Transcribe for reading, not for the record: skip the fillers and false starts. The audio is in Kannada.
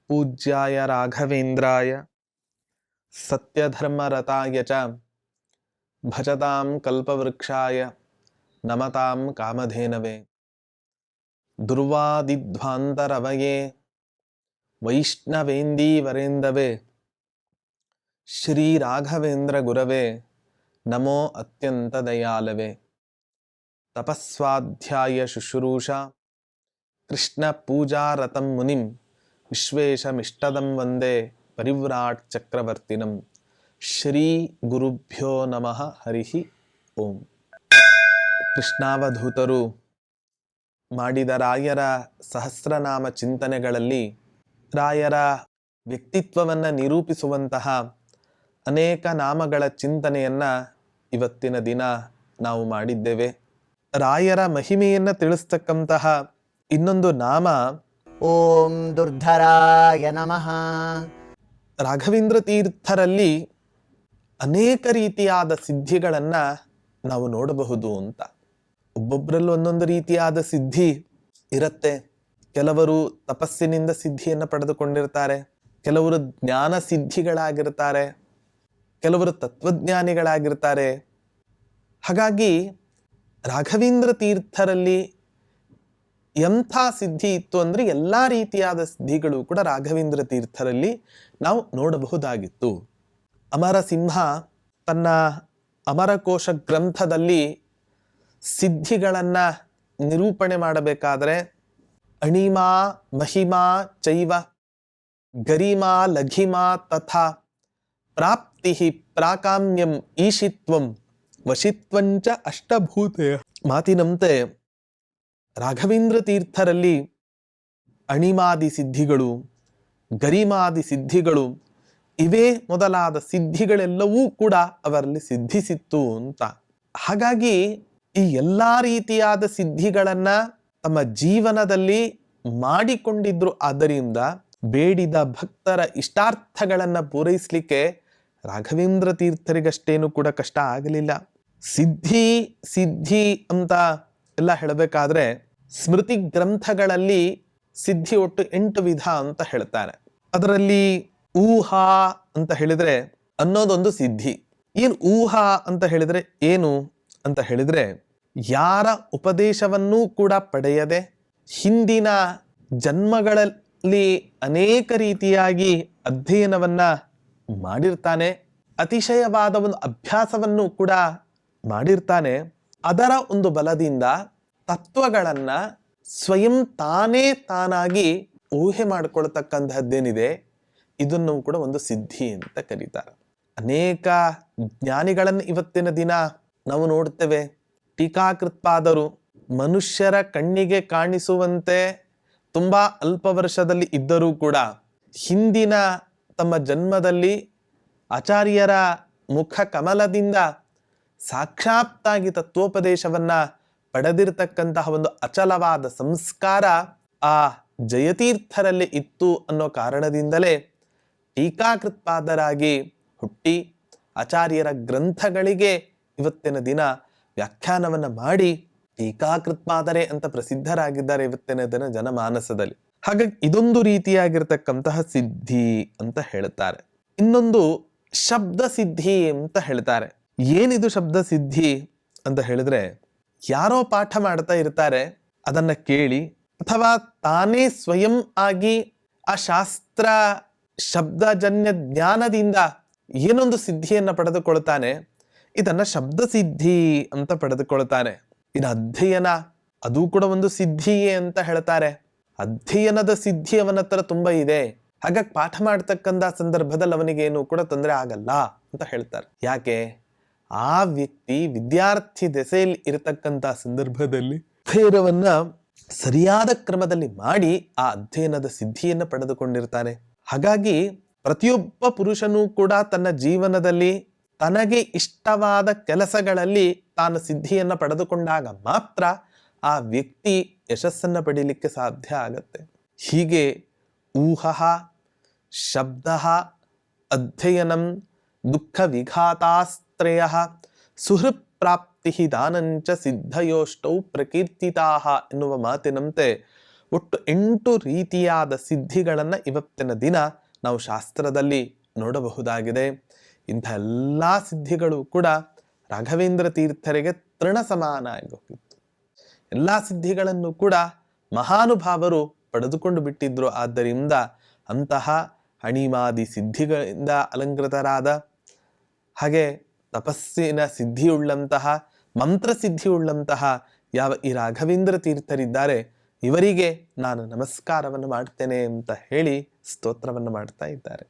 ಪೂಜ್ಯಾಯ ರಾಘವೇಂದ್ರಾಯ ಸತ್ಯಧರ್ಮರತಾಯ ಚ ಭಜತಾಂ ಕಲ್ಪವೃಕ್ಷಾಯ ನಮತಾಂ ಕಾಮಧೇನವೇ. ದುರ್ವಾದಿಧ್ವಾಂತರವಯೇ ವೈಷ್ಣವೇಂದೀವರೇಂದವೇ ಶ್ರೀ ರಾಘವೇಂದ್ರ ಗುರವೇ ನಮೋ ಅತ್ಯಂತ ದಯಾಲವೇ. ತಪಸ್ವಾಧ್ಯಾಯ ಶುಶ್ರೂಷಾ ಕೃಷ್ಣ ಪೂಜಾರತಂ ಮುನಿಂ ವಿಶ್ವೇಶಮಿಷ್ಟದಂ ವಂದೇ ಪರಿವ್ರಾಟ್ ಚಕ್ರವರ್ತಿನಂ. ಶ್ರೀ ಗುರುಭ್ಯೋ ನಮಃ. ಹರಿ ಓಂ. ಕೃಷ್ಣಾವಧೂತರು ಮಾಡಿದ ರಾಯರ ಸಹಸ್ರನಾಮ ಚಿಂತನೆಗಳಲ್ಲಿ ರಾಯರ ವ್ಯಕ್ತಿತ್ವವನ್ನು ನಿರೂಪಿಸುವಂತಹ ಅನೇಕ ನಾಮಗಳ ಚಿಂತನೆಯನ್ನು ಇವತ್ತಿನ ದಿನ ನಾವು ಮಾಡಿದ್ದೇವೆ. ರಾಯರ ಮಹಿಮೆಯನ್ನು ತಿಳಿಸ್ತಕ್ಕಂತಹ ಇನ್ನೊಂದು ನಾಮ ಓಂ ದುರ್ಧರಾಯ ನಮಃ. ರಾಘವೇಂದ್ರ ತೀರ್ಥರಲ್ಲಿ ಅನೇಕ ರೀತಿಯಾದ ಸಿದ್ಧಿಗಳನ್ನು ನಾವು ನೋಡಬಹುದು ಅಂತ. ಒಬ್ಬೊಬ್ಬರಲ್ಲೂ ಒಂದೊಂದು ರೀತಿಯಾದ ಸಿದ್ಧಿ ಇರುತ್ತೆ. ಕೆಲವರು ತಪಸ್ಸಿನಿಂದ ಸಿದ್ಧಿಯನ್ನು ಪಡೆದುಕೊಂಡಿರ್ತಾರೆ, ಕೆಲವರು ಜ್ಞಾನ ಸಿದ್ಧಿಗಳಾಗಿರ್ತಾರೆ, ಕೆಲವರು ತತ್ವಜ್ಞಾನಿಗಳಾಗಿರ್ತಾರೆ. ಹಾಗಾಗಿ ರಾಘವೇಂದ್ರ ತೀರ್ಥರಲ್ಲಿ ಎಂಥ ಸಿದ್ಧಿ ಇತ್ತು ಅಂದರೆ ಎಲ್ಲ ರೀತಿಯಾದ ಸಿದ್ಧಿಗಳು ಕೂಡ ರಾಘವೇಂದ್ರ ತೀರ್ಥರಲ್ಲಿ ನಾವು ನೋಡಬಹುದಾಗಿತ್ತು. ಅಮರಸಿಂಹ ತನ್ನ ಅಮರಕೋಶ ಗ್ರಂಥದಲ್ಲಿ ಸಿದ್ಧಿಗಳನ್ನು ನಿರೂಪಣೆ ಮಾಡಬೇಕಾದರೆ ಅಣಿಮಾ ಮಹಿಮಾ ಚೈವ ಗರಿಮಾ ಲಘಿಮಾ ತಥಾ ಪ್ರಾಪ್ತಿ ಪ್ರಾಕಾಮ್ಯಂ ಈಶಿತ್ವಂ ವಶಿತ್ವಂಚ ಅಷ್ಟಭೂತೆಯ ಮಾತಿನಂತೆ ರಾಘವೇಂದ್ರ ತೀರ್ಥರಲ್ಲಿ ಅಣಿಮಾದಿ ಸಿದ್ಧಿಗಳು, ಗರಿಮಾದಿ ಸಿದ್ಧಿಗಳು, ಇವೇ ಮೊದಲಾದ ಸಿದ್ಧಿಗಳೆಲ್ಲವೂ ಕೂಡ ಅವರಲ್ಲಿ ಸಿದ್ಧಿಸಿತ್ತು ಅಂತ. ಹಾಗಾಗಿ ಈ ಎಲ್ಲ ರೀತಿಯಾದ ಸಿದ್ಧಿಗಳನ್ನು ತಮ್ಮ ಜೀವನದಲ್ಲಿ ಮಾಡಿಕೊಂಡಿದ್ರು. ಆದ್ದರಿಂದ ಬೇಡಿದ ಭಕ್ತರ ಇಷ್ಟಾರ್ಥಗಳನ್ನು ಪೂರೈಸಲಿಕ್ಕೆ ರಾಘವೇಂದ್ರ ತೀರ್ಥರಿಗಷ್ಟೇನು ಕೂಡ ಕಷ್ಟ ಆಗಲಿಲ್ಲ. ಸಿದ್ಧಿ ಸಿದ್ಧಿ ಅಂತ ಎಲ್ಲ ಹೇಳಬೇಕಾದ್ರೆ ಸ್ಮೃತಿ ಗ್ರಂಥಗಳಲ್ಲಿ ಸಿದ್ಧಿ ಒಟ್ಟು 8 ವಿಧ ಅಂತ ಹೇಳ್ತಾರೆ. ಅದರಲ್ಲಿ ಊಹಾ ಅಂತ ಹೇಳಿದ್ರೆ ಅನ್ನೋದೊಂದು ಸಿದ್ಧಿ. ಏನು ಊಹಾ ಅಂತ ಹೇಳಿದ್ರೆ ಏನು ಅಂತ ಹೇಳಿದ್ರೆ, ಯಾರ ಉಪದೇಶವನ್ನೂ ಕೂಡ ಪಡೆಯದೆ ಹಿಂದಿನ ಜನ್ಮಗಳಲ್ಲಿ ಅನೇಕ ರೀತಿಯಾಗಿ ಅಧ್ಯಯನವನ್ನ ಮಾಡಿರ್ತಾನೆ, ಅತಿಶಯವಾದ ಒಂದು ಅಭ್ಯಾಸವನ್ನು ಕೂಡ ಮಾಡಿರ್ತಾನೆ. ಅದರ ಒಂದು ಬಲದಿಂದ ತತ್ವಗಳನ್ನ ಸ್ವಯಂ ತಾನಾಗಿ ಊಹೆ ಮಾಡಿಕೊಳ್ತಕ್ಕಂತಹದ್ದೇನಿದೆ, ಇದನ್ನು ಕೂಡ ಒಂದು ಸಿದ್ಧಿ ಅಂತ ಕರೀತಾರೆ. ಅನೇಕ ಜ್ಞಾನಿಗಳನ್ನು ಇವತ್ತಿನ ದಿನ ನಾವು ನೋಡ್ತೇವೆ. ಟೀಕಾಕೃತ್ಪಾದರು ಮನುಷ್ಯರ ಕಣ್ಣಿಗೆ ಕಾಣಿಸುವಂತೆ ತುಂಬಾ ಅಲ್ಪ ವರ್ಷದಲ್ಲಿ ಇದ್ದರೂ ಕೂಡ ಹಿಂದಿನ ತಮ್ಮ ಜನ್ಮದಲ್ಲಿ ಆಚಾರ್ಯರ ಮುಖ ಕಮಲದಿಂದ ಸಾಕ್ಷಾತ್ತಾಗಿ ತತ್ವೋಪದೇಶವನ್ನ ಪಡೆದಿರತಕ್ಕಂತಹ ಒಂದು ಅಚಲವಾದ ಸಂಸ್ಕಾರ ಆ ಜಯತೀರ್ಥರಲ್ಲಿ ಇತ್ತು ಅನ್ನೋ ಕಾರಣದಿಂದಲೇ ಟೀಕಾಕೃತ್ಪಾದರಾಗಿ ಹುಟ್ಟಿ ಆಚಾರ್ಯರ ಗ್ರಂಥಗಳಿಗೆ ಇವತ್ತಿನ ದಿನ ವ್ಯಾಖ್ಯಾನವನ್ನ ಮಾಡಿ ಟೀಕಾಕೃತ್ಪಾದರೆ ಅಂತ ಪ್ರಸಿದ್ಧರಾಗಿದ್ದಾರೆ ಇವತ್ತಿನ ದಿನ ಜನಮಾನಸದಲ್ಲಿ. ಹಾಗಾಗಿ ಇದೊಂದು ರೀತಿಯಾಗಿರ್ತಕ್ಕಂತಹ ಸಿದ್ಧಿ ಅಂತ ಹೇಳ್ತಾರೆ. ಇನ್ನೊಂದು ಶಬ್ದ ಸಿದ್ಧಿ ಅಂತ ಹೇಳ್ತಾರೆ. ಏನಿದು ಶಬ್ದ ಸಿದ್ಧಿ ಅಂತ ಹೇಳಿದ್ರೆ, ಯಾರೋ ಪಾಠ ಮಾಡ್ತಾ ಇರ್ತಾರೆ, ಅದನ್ನ ಕೇಳಿ ಅಥವಾ ತಾನೇ ಸ್ವಯಂ ಆಗಿ ಆ ಶಾಸ್ತ್ರ ಶಬ್ದಜನ್ಯ ಜ್ಞಾನದಿಂದ ಏನೊಂದು ಸಿದ್ಧಿಯನ್ನ ಪಡೆದುಕೊಳ್ತಾನೆ, ಇದನ್ನ ಶಬ್ದ ಸಿದ್ಧಿ ಅಂತ ಪಡೆದುಕೊಳ್ತಾನೆ. ಇನ್ನು ಅಧ್ಯಯನ, ಅದು ಕೂಡ ಒಂದು ಸಿದ್ಧಿಯೇ ಅಂತ ಹೇಳ್ತಾರೆ. ಅಧ್ಯಯನದ ಸಿದ್ಧಿ ಅವನ ಹತ್ರ ತುಂಬಾ ಇದೆ. ಹಾಗಾಗಿ ಪಾಠ ಮಾಡ್ತಕ್ಕಂಥ ಸಂದರ್ಭದಲ್ಲಿ ಅವನಿಗೇನು ಕೂಡ ತೊಂದರೆ ಆಗಲ್ಲ ಅಂತ ಹೇಳ್ತಾರೆ. ಯಾಕೆ? ಆ ವ್ಯಕ್ತಿ ವಿದ್ಯಾರ್ಥಿ ದೆಸೆಯಲ್ಲಿ ಇರತಕ್ಕಂಥ ಸಂದರ್ಭದಲ್ಲಿ ಅಧ್ಯಯನವನ್ನ ಸರಿಯಾದ ಕ್ರಮದಲ್ಲಿ ಮಾಡಿ ಆ ಅಧ್ಯಯನದ ಸಿದ್ಧಿಯನ್ನು ಪಡೆದುಕೊಂಡಿರ್ತಾನೆ. ಹಾಗಾಗಿ ಪ್ರತಿಯೊಬ್ಬ ಪುರುಷನೂ ಕೂಡ ತನ್ನ ಜೀವನದಲ್ಲಿ ತನಗೆ ಇಷ್ಟವಾದ ಕೆಲಸಗಳಲ್ಲಿ ತಾನು ಸಿದ್ಧಿಯನ್ನು ಪಡೆದುಕೊಂಡಾಗ ಮಾತ್ರ ಆ ವ್ಯಕ್ತಿ ಯಶಸ್ಸನ್ನು ಪಡೀಲಿಕ್ಕೆ ಸಾಧ್ಯ ಆಗತ್ತೆ. ಹೀಗೆ ಊಹಃ ಶಬ್ದಃ ಅಧ್ಯಯನಂ ದುಃಖ ವಿಘಾತಾಸ್ತ್ರಯಃ ಸುಹೃತ್ಪ್ರಾಪ್ತಿ ದಾನಂಚ ಸಿದ್ಧಯೋಷ್ಟೌ ಪ್ರಕೀರ್ತಿತಾಃ ಎನ್ನುವ ಮಾತಿನಂತೆ ಒಟ್ಟು 8 ರೀತಿಯಾದ ಸಿದ್ಧಿಗಳನ್ನು ಇವತ್ತಿನ ದಿನ ನಾವು ಶಾಸ್ತ್ರದಲ್ಲಿ ನೋಡಬಹುದಾಗಿದೆ. ಇಂಥ ಎಲ್ಲ ಸಿದ್ಧಿಗಳು ಕೂಡ ರಾಘವೇಂದ್ರ ತೀರ್ಥರಿಗೆ ತೃಣ ಸಮಾನ ಆಗಿ ಹೋಗಿತ್ತು. ಎಲ್ಲ ಸಿದ್ಧಿಗಳನ್ನು ಕೂಡ ಮಹಾನುಭಾವರು ಪಡೆದುಕೊಂಡು ಬಿಟ್ಟಿದ್ರು. ಆದ್ದರಿಂದ ಅಂತಹ ಅಣಿಮಾದಿ ಸಿದ್ಧಿಗಳಿಂದ ಅಲಂಕೃತರಾದ, ಹಾಗೆ ತಪಸ್ಸಿನ ಸಿದ್ಧಿಯುಳ್ಳಂತಹ, ಮಂತ್ರಸಿದ್ಧಿಯುಳ್ಳಂತಹ ಯಾವ ಈ ರಾಘವೇಂದ್ರ ತೀರ್ಥರಿದ್ದಾರೆ, ಇವರಿಗೆ ನಾನು ನಮಸ್ಕಾರವನ್ನು ಮಾಡ್ತೇನೆ ಅಂತ ಹೇಳಿ ಸ್ತೋತ್ರವನ್ನು ಮಾಡ್ತಾ ಇದ್ದಾರೆ.